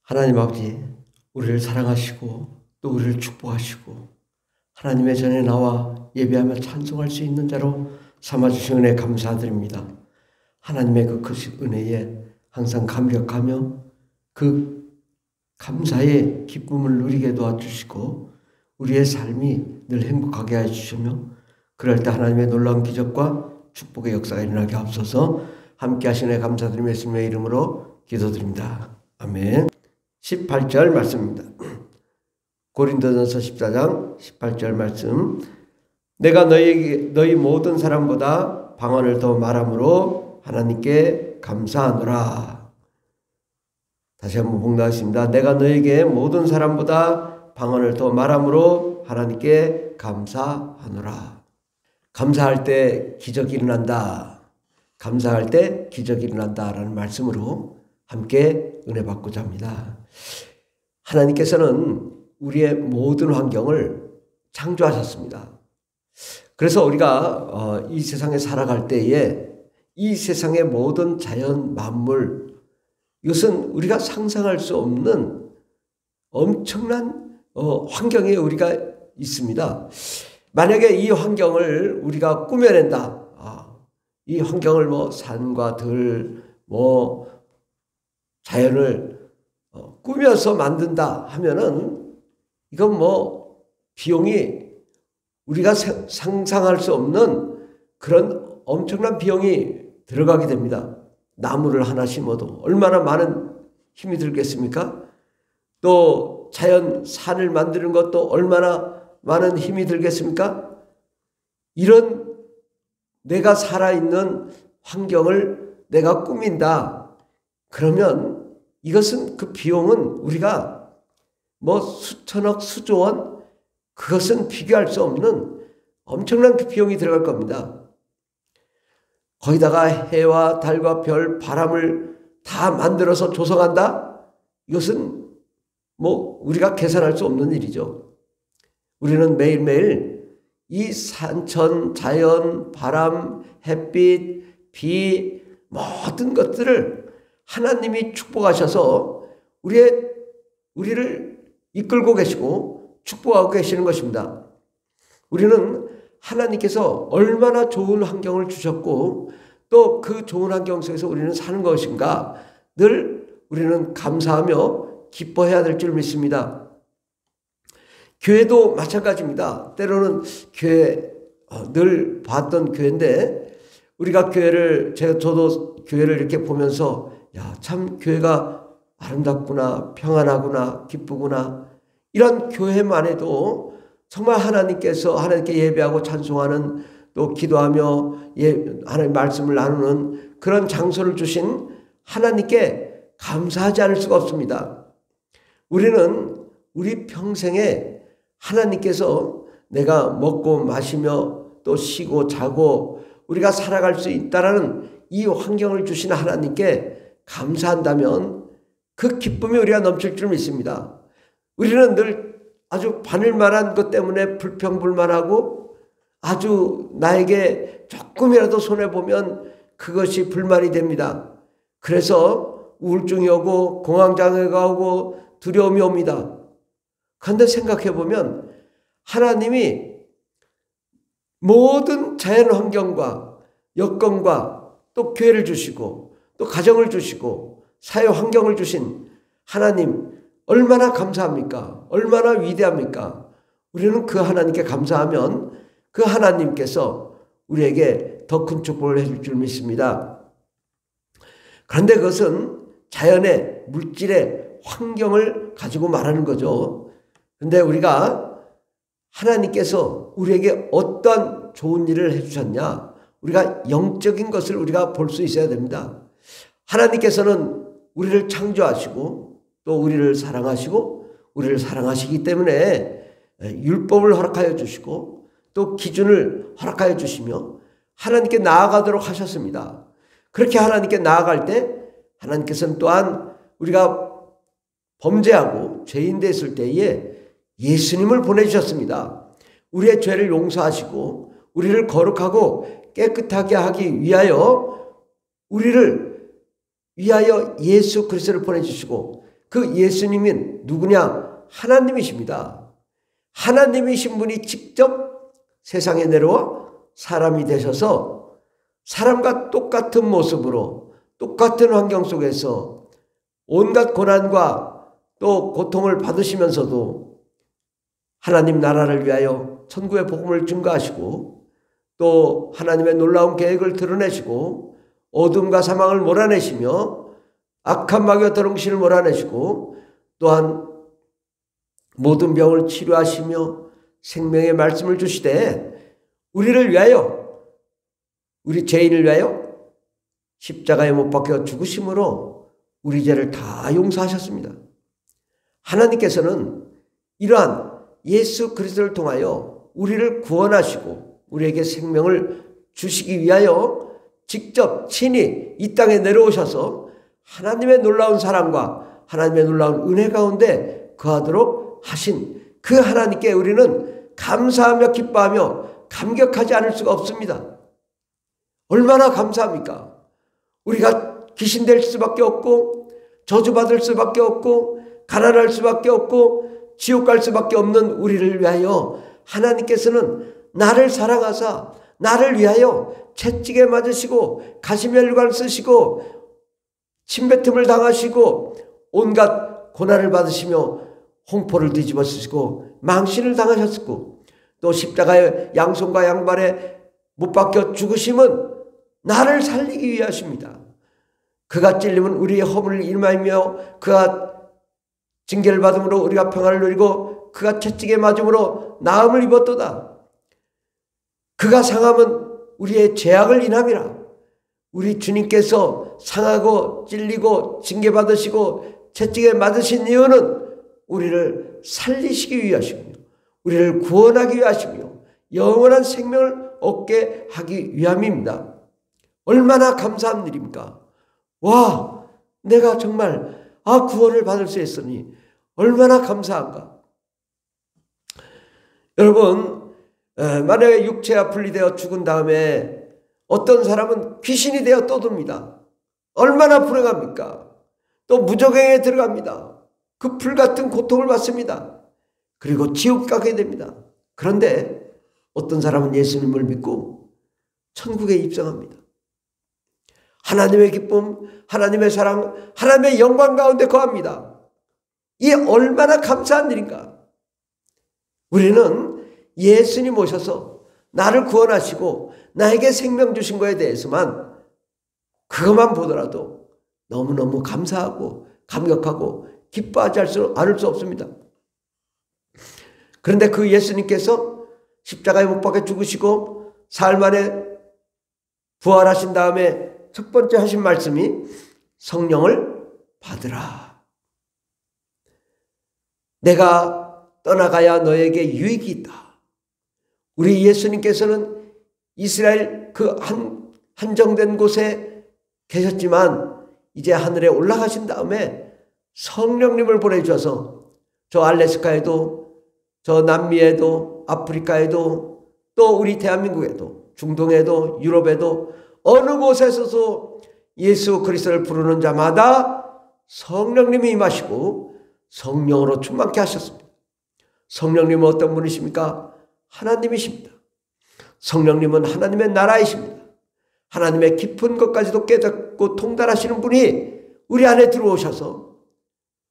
하나님 아버지, 우리를 사랑하시고 또 우리를 축복하시고 하나님의 전에 나와 예배하며 찬송할 수 있는 자로 삼아주신 은혜 감사드립니다. 하나님의 그 크신 은혜에 항상 감격하며 그 감사의 기쁨을 누리게 도와주시고 우리의 삶이 늘 행복하게 해주시며 그럴 때 하나님의 놀라운 기적과 축복의 역사가 일어나게 하옵소서. 함께 하시네 감사드리며 예수님의 이름으로 기도드립니다. 아멘. 18절 말씀입니다. 고린도전서 14장 18절 말씀. 내가 너희 모든 사람보다 방언을 더 말함으로 하나님께 감사하노라. 다시 한번 봉독하겠습니다. 내가 너에게 모든 사람보다 방언을 더 말함으로 하나님께 감사하노라. 감사할 때 기적이 일어난다. 감사할 때 기적이 일어난다라는 말씀으로 함께 은혜 받고자 합니다. 하나님께서는 우리의 모든 환경을 창조하셨습니다. 그래서 우리가 이 세상에 살아갈 때에 이 세상의 모든 자연 만물, 이것은 우리가 상상할 수 없는 엄청난 환경에 우리가 있습니다. 만약에 이 환경을 우리가 꾸며낸다. 이 환경을 산과 들, 자연을 꾸며서 만든다 하면은 이건 비용이 우리가 상상할 수 없는 그런 엄청난 비용이 들어가게 됩니다. 나무를 하나 심어도 얼마나 많은 힘이 들겠습니까? 또 자연 산을 만드는 것도 얼마나 많은 힘이 들겠습니까? 이런 내가 살아있는 환경을 내가 꾸민다. 그러면 이것은 그 비용은 우리가 수천억, 수조원 그것은 비교할 수 없는 엄청난 그 비용이 들어갈 겁니다. 거기다가 해와 달과 별, 바람을 다 만들어서 조성한다? 이것은 우리가 계산할 수 없는 일이죠. 우리는 매일매일 이 산천, 자연, 바람, 햇빛, 비 모든 것들을 하나님이 축복하셔서 우리를 이끌고 계시고 축복하고 계시는 것입니다. 우리는 하나님께서 얼마나 좋은 환경을 주셨고 또 그 좋은 환경 속에서 우리는 사는 것인가 늘 우리는 감사하며 기뻐해야 될 줄 믿습니다. 교회도 마찬가지입니다. 때로는 교회 늘 봤던 교회인데 우리가 저도 교회를 이렇게 보면서 참 교회가 아름답구나, 평안하구나, 기쁘구나. 이런 교회만 해도 정말 하나님께 예배하고 찬송하는 또 기도하며 하나님 말씀을 나누는 그런 장소를 주신 하나님께 감사하지 않을 수가 없습니다. 우리는 우리 평생에 하나님께서 내가 먹고 마시며 또 쉬고 자고 우리가 살아갈 수 있다라는 이 환경을 주신 하나님께 감사한다면 그 기쁨이 우리가 넘칠 줄 믿습니다. 우리는 늘 아주 바늘만한 것 때문에 불평불만하고 아주 나에게 조금이라도 손해보면 그것이 불만이 됩니다. 그래서 우울증이 오고 공황장애가 오고 두려움이 옵니다. 그런데 생각해보면 하나님이 모든 자연 환경과 여건과 또 교회를 주시고 또 가정을 주시고 사회 환경을 주신 하나님 얼마나 감사합니까? 얼마나 위대합니까? 우리는 그 하나님께 감사하면 그 하나님께서 우리에게 더 큰 축복을 해줄 줄 믿습니다. 그런데 그것은 자연의 물질의 환경을 가지고 말하는 거죠. 그런데 우리가 하나님께서 우리에게 어떤 좋은 일을 해주셨냐? 우리가 영적인 것을 우리가 볼 수 있어야 됩니다. 하나님께서는 우리를 창조하시고 또 우리를 사랑하시고 우리를 사랑하시기 때문에 율법을 허락하여 주시고 또 기준을 허락하여 주시며 하나님께 나아가도록 하셨습니다. 그렇게 하나님께 나아갈 때 하나님께서는 또한 우리가 범죄하고 죄인 됐을 때에 예수님을 보내주셨습니다. 우리의 죄를 용서하시고 우리를 거룩하고 깨끗하게 하기 위하여 우리를 위하여 예수 그리스도를 보내주시고 그 예수님은 누구냐? 하나님이십니다. 하나님이신 분이 직접 세상에 내려와 사람이 되셔서 사람과 똑같은 모습으로 똑같은 환경 속에서 온갖 고난과 또 고통을 받으시면서도 하나님 나라를 위하여 천국의 복음을 증거하시고 또 하나님의 놀라운 계획을 드러내시고 어둠과 사망을 몰아내시며 악한 마귀와 더러운신을 몰아내시고 또한 모든 병을 치료하시며 생명의 말씀을 주시되 우리를 위하여 우리 죄인을 위하여 십자가에 못 박혀 죽으심으로 우리 죄를 다 용서하셨습니다. 하나님께서는 이러한 예수 그리스도를 통하여 우리를 구원하시고 우리에게 생명을 주시기 위하여 직접 친히 이 땅에 내려오셔서 하나님의 놀라운 사랑과 하나님의 놀라운 은혜 가운데 거하도록 하신 그 하나님께 우리는 감사하며 기뻐하며 감격하지 않을 수가 없습니다. 얼마나 감사합니까? 우리가 귀신될 수밖에 없고 저주받을 수밖에 없고 가난할 수밖에 없고 지옥 갈 수밖에 없는 우리를 위하여 하나님께서는 나를 사랑하사 나를 위하여 채찍에 맞으시고 가시면류관을 쓰시고 침뱉음을 당하시고 온갖 고난을 받으시며 홍포를 뒤집어 쓰시고 망신을 당하셨고 또 십자가의 양손과 양발에 못 박혀 죽으심은 나를 살리기 위하십니다. 그가 찔림은 우리의 허물을 임하며 그가 징계를 받음으로 우리가 평안을 누리고 그가 채찍에 맞음으로 나음을 입었도다. 그가 상함은 우리의 죄악을 인함이라. 우리 주님께서 상하고 찔리고 징계받으시고 채찍에 맞으신 이유는 우리를 살리시기 위하시며 우리를 구원하기 위하시며 영원한 생명을 얻게 하기 위함입니다. 얼마나 감사한 일입니까? 와, 내가 정말 구원을 받을 수 있으니 얼마나 감사한가. 여러분, 만약에 육체가 분리되어 죽은 다음에 어떤 사람은 귀신이 되어 떠듭니다. 얼마나 불행합니까? 또 무저갱에 들어갑니다. 그 불같은 고통을 받습니다. 그리고 지옥 가게 됩니다. 그런데 어떤 사람은 예수님을 믿고 천국에 입성합니다. 하나님의 기쁨, 하나님의 사랑, 하나님의 영광 가운데 거합니다. 이게 얼마나 감사한 일인가. 우리는 예수님 오셔서 나를 구원하시고 나에게 생명 주신 것에 대해서만 그것만 보더라도 너무너무 감사하고 감격하고 기뻐하지 않을 수 없습니다. 그런데 그 예수님께서 십자가에 못 박혀 죽으시고 사흘 만에 부활하신 다음에 첫 번째 하신 말씀이 성령을 받으라. 내가 떠나가야 너에게 유익이 있다. 우리 예수님께서는 이스라엘 그 한정된 곳에 계셨지만 이제 하늘에 올라가신 다음에 성령님을 보내주셔서 저 알래스카에도 저 남미에도 아프리카에도 또 우리 대한민국에도 중동에도 유럽에도 어느 곳에서도 예수 그리스도를 부르는 자마다 성령님이 임하시고 성령으로 충만케 하셨습니다. 성령님은 어떤 분이십니까? 하나님이십니다. 성령님은 하나님의 나라이십니다. 하나님의 깊은 것까지도 깨닫고 통달하시는 분이 우리 안에 들어오셔서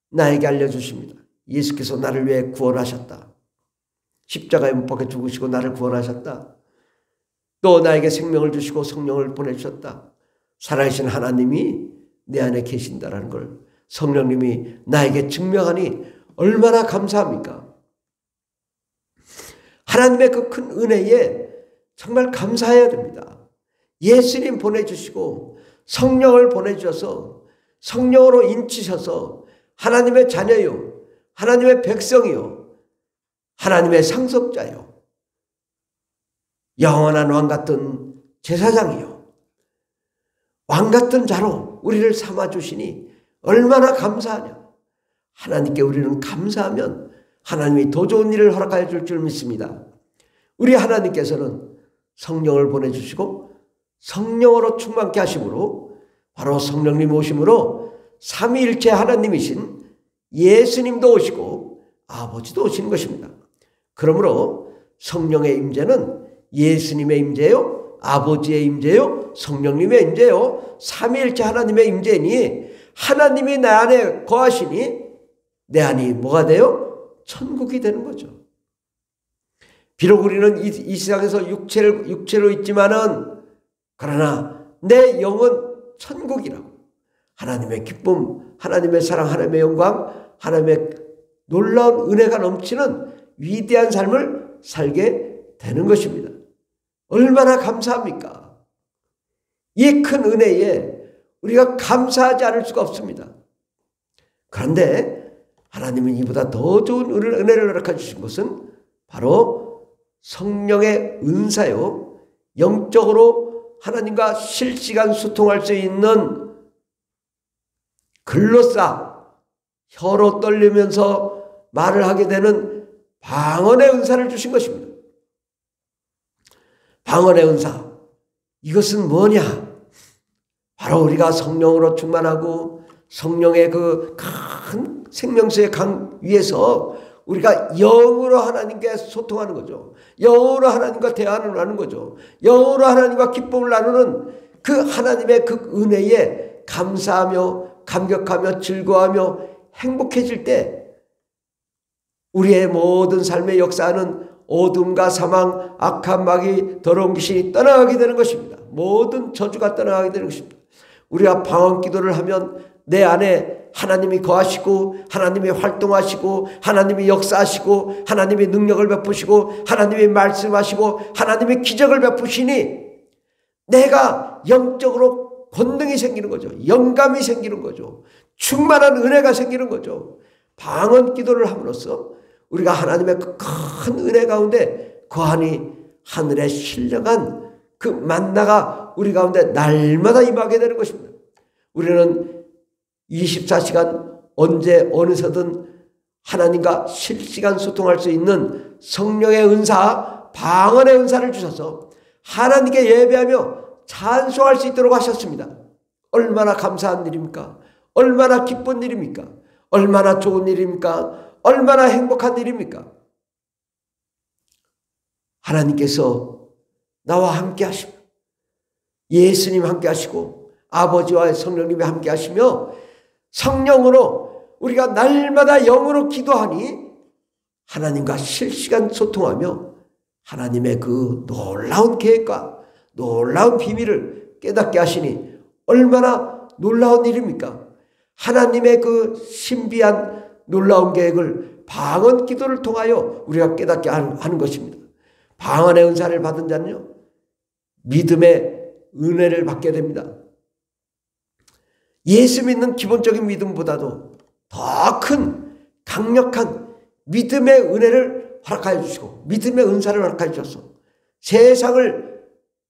나에게 알려주십니다. 예수께서 나를 위해 구원하셨다. 십자가에 못 박혀 죽으시고 나를 구원하셨다. 또 나에게 생명을 주시고 성령을 보내주셨다. 살아계신 하나님이 내 안에 계신다라는 걸 성령님이 나에게 증명하니 얼마나 감사합니까? 하나님의 그 큰 은혜에 정말 감사해야 됩니다. 예수님 보내주시고 성령을 보내주셔서 성령으로 인치셔서 하나님의 자녀요, 하나님의 백성이요, 하나님의 상속자요, 영원한 왕같은 제사장이요, 왕같은 자로 우리를 삼아주시니 얼마나 감사하냐. 하나님께 우리는 감사하면 하나님이 더 좋은 일을 허락하여 줄 줄 믿습니다. 우리 하나님께서는 성령을 보내주시고 성령으로 충만케 하심으로 바로 성령님 오심으로 삼위일체 하나님이신 예수님도 오시고 아버지도 오시는 것입니다. 그러므로 성령의 임재는 예수님의 임재요, 아버지의 임재요, 성령님의 임재요, 삼위일체 하나님의 임재니 하나님이 내 안에 거하시니 내 안이 뭐가 돼요? 천국이 되는 거죠. 비록 우리는 이 세상에서 육체로 있지만은 그러나 내 영은 천국이라고. 하나님의 기쁨, 하나님의 사랑, 하나님의 영광, 하나님의 놀라운 은혜가 넘치는 위대한 삶을 살게 되는 것입니다. 얼마나 감사합니까? 이 큰 은혜에 우리가 감사하지 않을 수가 없습니다. 그런데 하나님은 이보다 더 좋은 은혜를 허락해 주신 것은 바로 성령의 은사요, 영적으로 하나님과 실시간 소통할 수 있는 글로싸 혀로 떨리면서 말을 하게 되는 방언의 은사를 주신 것입니다. 방언의 은사, 이것은 뭐냐? 바로 우리가 성령으로 충만하고 성령의 그 큰 생명수의 강 위에서 우리가 영으로 하나님께 소통하는 거죠. 영으로 하나님과 대화를 나누는 거죠. 영으로 하나님과 기쁨을 나누는 그 하나님의 그 은혜에 감사하며 감격하며 즐거워하며 행복해질 때 우리의 모든 삶의 역사는 어둠과 사망, 악한 마귀, 더러운 귀신이 떠나가게 되는 것입니다. 모든 저주가 떠나가게 되는 것입니다. 우리가 방언 기도를 하면 내 안에 하나님이 거하시고 하나님이 활동하시고 하나님이 역사하시고 하나님이 능력을 베푸시고 하나님이 말씀하시고 하나님이 기적을 베푸시니 내가 영적으로 권능이 생기는 거죠. 영감이 생기는 거죠. 충만한 은혜가 생기는 거죠. 방언 기도를 함으로써 우리가 하나님의 그 큰 은혜 가운데 거하니 하늘의 신령한 그 만나가 우리 가운데 날마다 임하게 되는 것입니다. 우리는 24시간 언제 어느서든 하나님과 실시간 소통할 수 있는 성령의 은사, 방언의 은사를 주셔서 하나님께 예배하며 찬송할 수 있도록 하셨습니다. 얼마나 감사한 일입니까? 얼마나 기쁜 일입니까? 얼마나 좋은 일입니까? 얼마나 행복한 일입니까? 하나님께서 나와 함께 하시고 예수님 함께 하시고 아버지와 성령님이 함께 하시며 성령으로 우리가 날마다 영으로 기도하니 하나님과 실시간 소통하며 하나님의 그 놀라운 계획과 놀라운 비밀을 깨닫게 하시니 얼마나 놀라운 일입니까? 하나님의 그 신비한 놀라운 계획을 방언 기도를 통하여 우리가 깨닫게 하는 것입니다. 방언의 은사를 받은 자는요, 믿음의 은혜를 받게 됩니다. 예수 믿는 기본적인 믿음보다도 더 큰 강력한 믿음의 은혜를 허락하여 주시고 믿음의 은사를 허락하여 주셔서 세상을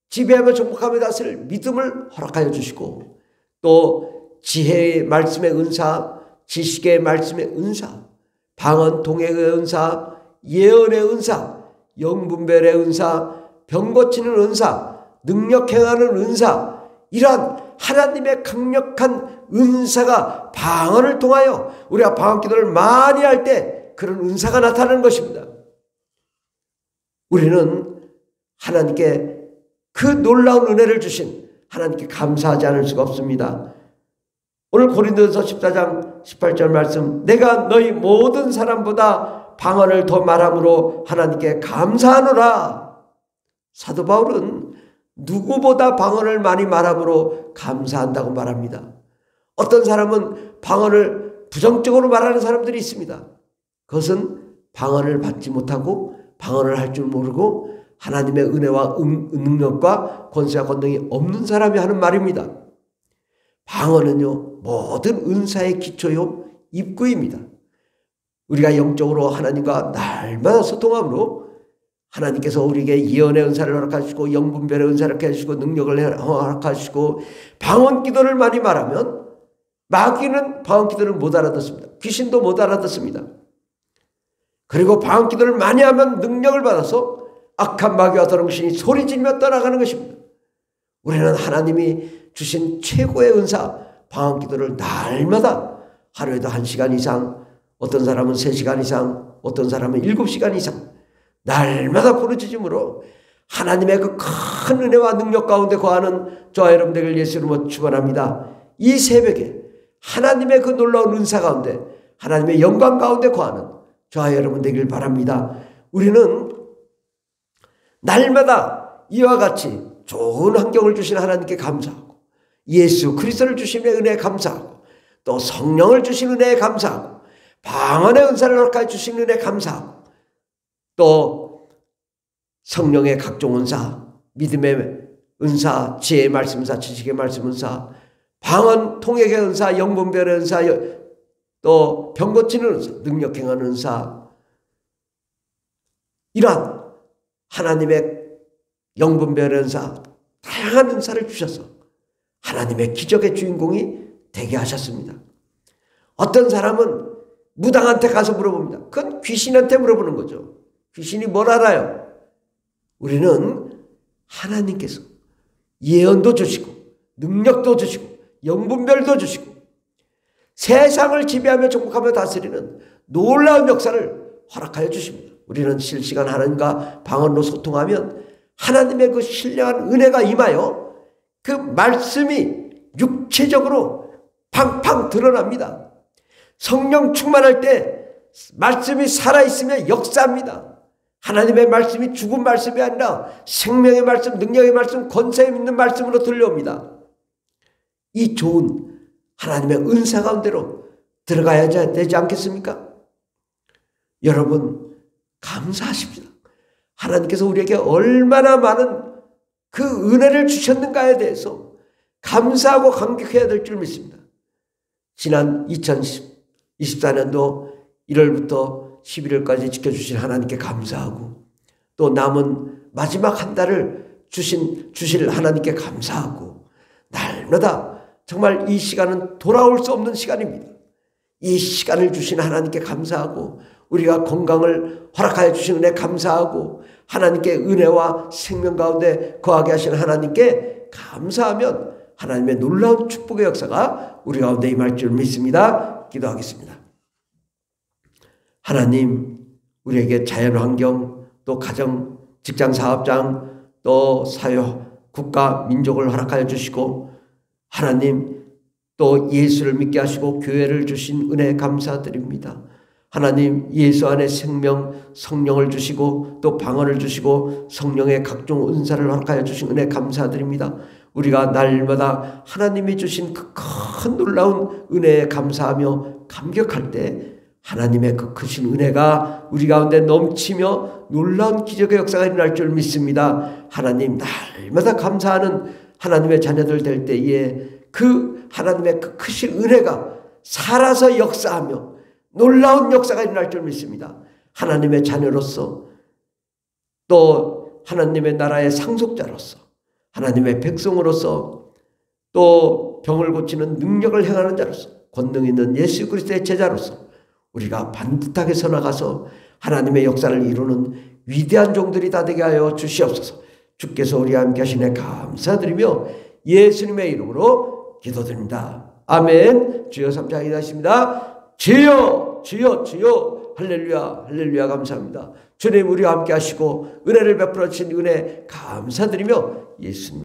지배하며 정복하며 다스릴 믿음을 허락하여 주시고 또 지혜의 말씀의 은사, 지식의 말씀의 은사, 방언 통역의 은사, 예언의 은사, 영분별의 은사, 병 고치는 은사, 능력 행하는 은사, 이러한 하나님의 강력한 은사가 방언을 통하여 우리가 방언 기도를 많이 할 때 그런 은사가 나타나는 것입니다. 우리는 하나님께 그 놀라운 은혜를 주신 하나님께 감사하지 않을 수가 없습니다. 오늘 고린도전서 14장 18절 말씀, 내가 너희 모든 사람보다 방언을 더 말함으로 하나님께 감사하노라. 사도 바울은 누구보다 방언을 많이 말함으로 감사한다고 말합니다. 어떤 사람은 방언을 부정적으로 말하는 사람들이 있습니다. 그것은 방언을 받지 못하고 방언을 할 줄 모르고 하나님의 은혜와 능력과 권세와 권능이 없는 사람이 하는 말입니다. 방언은요, 모든 은사의 기초요, 입구입니다. 우리가 영적으로 하나님과 날마다 소통함으로 하나님께서 우리에게 예언의 은사를 허락하시고 영분별의 은사를 허락하시고 능력을 허락하시고 방언 기도를 많이 말하면 마귀는 방언 기도를 못 알아듣습니다. 귀신도 못 알아듣습니다. 그리고 방언 기도를 많이 하면 능력을 받아서 악한 마귀와 더러운 귀신이 소리지르며 떠나가는 것입니다. 우리는 하나님이 주신 최고의 은사 방언 기도를 날마다 하루에도 1시간 이상 어떤 사람은 3시간 이상, 어떤 사람은 7시간 이상 날마다 부르짖음으로 하나님의 그 큰 은혜와 능력 가운데 거하는 저와 여러분들을 예수 이름으로 축원합니다. 이 새벽에 하나님의 그 놀라운 은사 가운데, 하나님의 영광 가운데 거하는 저와 여러분 되길 바랍니다. 우리는 날마다 이와 같이 좋은 환경을 주신 하나님께 감사하고, 예수 그리스도를 주신 은혜에 감사하고, 또 성령을 주신 은혜에 감사하고, 방언의 은사를 허락하여 주신 은혜에 감사하고, 또 성령의 각종 은사, 믿음의 은사, 지혜의 말씀 은사, 지식의 말씀 은사, 방언 통역의 은사, 영분별의 은사, 또 병 고치는 은사, 능력 행하는 은사, 이러한 하나님의 영분별의 은사, 다양한 은사를 주셔서 하나님의 기적의 주인공이 되게 하셨습니다. 어떤 사람은 무당한테 가서 물어봅니다. 그건 귀신한테 물어보는 거죠. 귀신이 뭘 알아요? 우리는 하나님께서 예언도 주시고 능력도 주시고 영분별도 주시고 세상을 지배하며 정복하며 다스리는 놀라운 역사를 허락하여 주십니다. 우리는 실시간 하나님과 방언으로 소통하면 하나님의 그 신령한 은혜가 임하여 그 말씀이 육체적으로 팡팡 드러납니다. 성령 충만할 때 말씀이 살아있으며 역사합니다. 하나님의 말씀이 죽은 말씀이 아니라 생명의 말씀, 능력의 말씀, 권세 있는 말씀으로 들려옵니다. 이 좋은 하나님의 은사 가운데로 들어가야 되지 않겠습니까? 여러분 감사하십시다. 하나님께서 우리에게 얼마나 많은 그 은혜를 주셨는가에 대해서 감사하고 감격해야 될 줄 믿습니다. 지난 2024년도 1월부터 11월까지 지켜주신 하나님께 감사하고, 또 남은 마지막 한 달을 주실 하나님께 감사하고, 날마다 정말 이 시간은 돌아올 수 없는 시간입니다. 이 시간을 주신 하나님께 감사하고, 우리가 건강을 허락하여 주신 은혜 감사하고, 하나님께 은혜와 생명 가운데 거하게 하신 하나님께 감사하면 하나님의 놀라운 축복의 역사가 우리 가운데 임할 줄 믿습니다. 기도하겠습니다. 하나님, 우리에게 자연환경, 또 가정, 직장, 사업장, 또 사회, 국가, 민족을 허락하여 주시고, 하나님 또 예수를 믿게 하시고 교회를 주신 은혜 감사드립니다. 하나님, 예수 안에 생명, 성령을 주시고 또 방언을 주시고 성령의 각종 은사를 허락하여 주신 은혜 감사드립니다. 우리가 날마다 하나님이 주신 그 큰 놀라운 은혜에 감사하며 감격할 때 하나님의 그 크신 은혜가 우리 가운데 넘치며 놀라운 기적의 역사가 일어날 줄 믿습니다. 하나님, 날마다 감사하는 하나님의 자녀들 될 때에 그 하나님의 그 크신 은혜가 살아서 역사하며 놀라운 역사가 일어날 줄 믿습니다. 하나님의 자녀로서, 또 하나님의 나라의 상속자로서, 하나님의 백성으로서, 또 병을 고치는 능력을 행하는 자로서, 권능 있는 예수 그리스도의 제자로서 우리가 반듯하게 서나가서 하나님의 역사를 이루는 위대한 종들이 다 되게 하여 주시옵소서. 주께서 우리와 함께 하시네 감사드리며 예수님의 이름으로 기도드립니다. 아멘. 주여 3장 기도하십니다. 주여 주여 주여 할렐루야 할렐루야 감사합니다. 주님, 우리와 함께 하시고 은혜를 베풀어 주신 은혜 감사드리며 예수님